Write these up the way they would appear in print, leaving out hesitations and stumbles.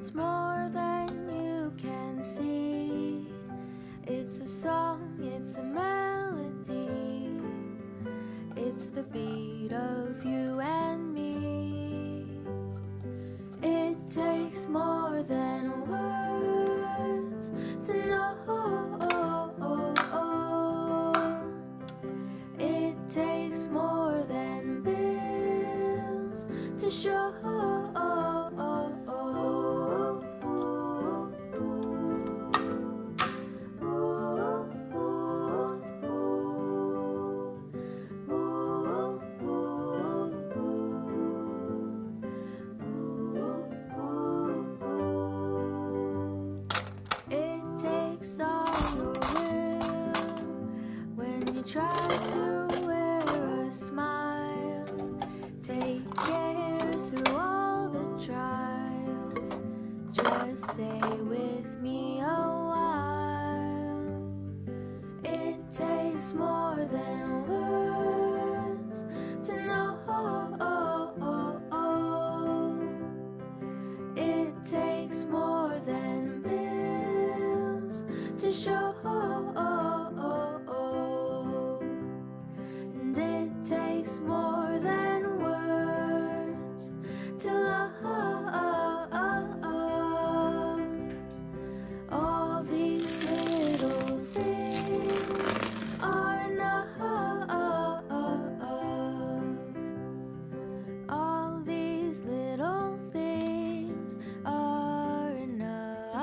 It's more than you can see. It's a song, it's a melody. It's the beat of you and me. It takes more than words to know. It takes more than bills to show. Try to wear a smile. Take care through all the trials. Just stay with me a while. It takes more than words to know. It takes more than bills to show. Takes more than words to love. All these little things are enough. All these little things are enough.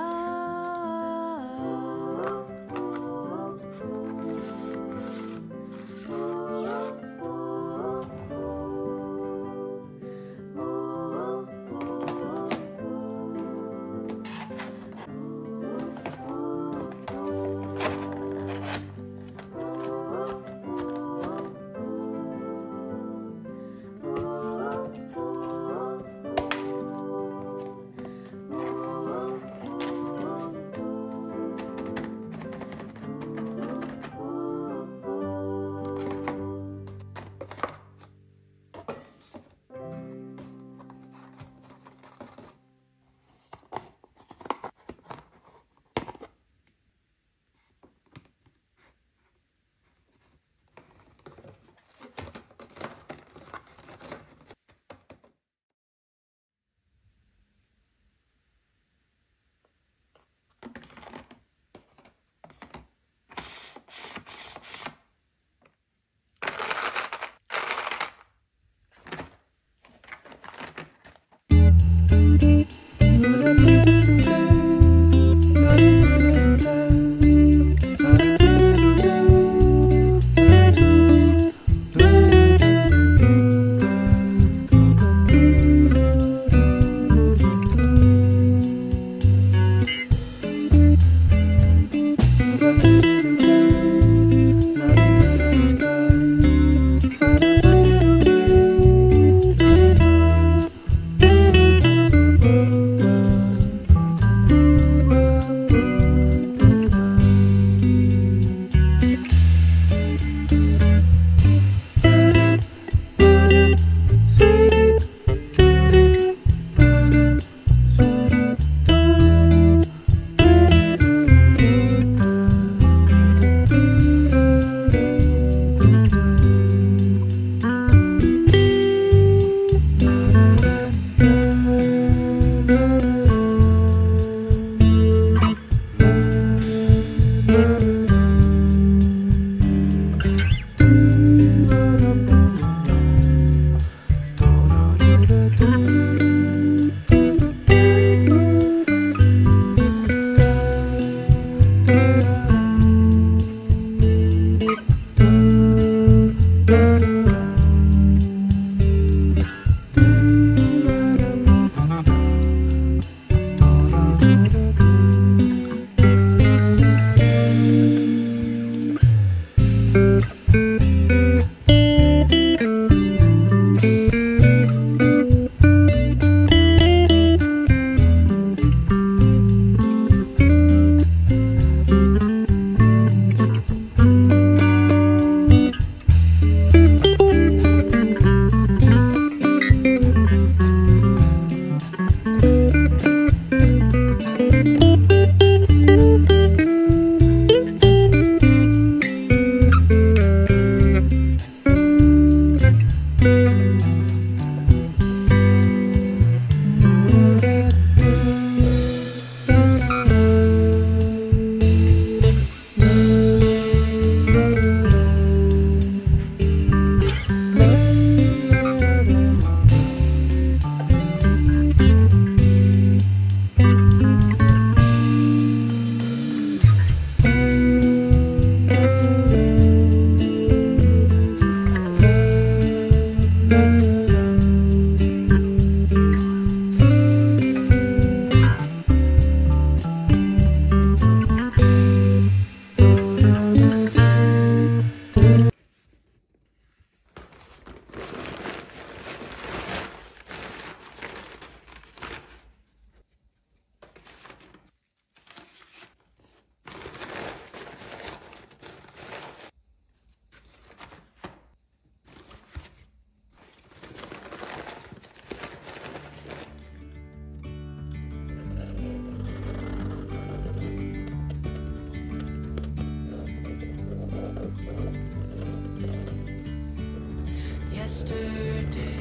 Yesterday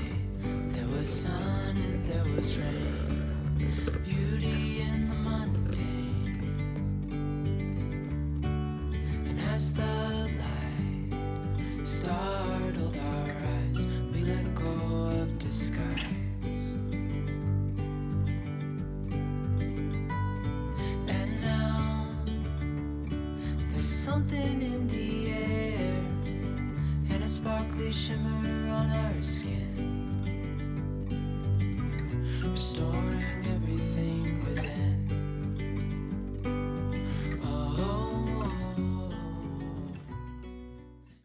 there was sun and there was rain, beauty in the mundane. And as the light startled our eyes, we let go of disguise. And now there's something in the air and a sparkly shimmer on our skin, restoring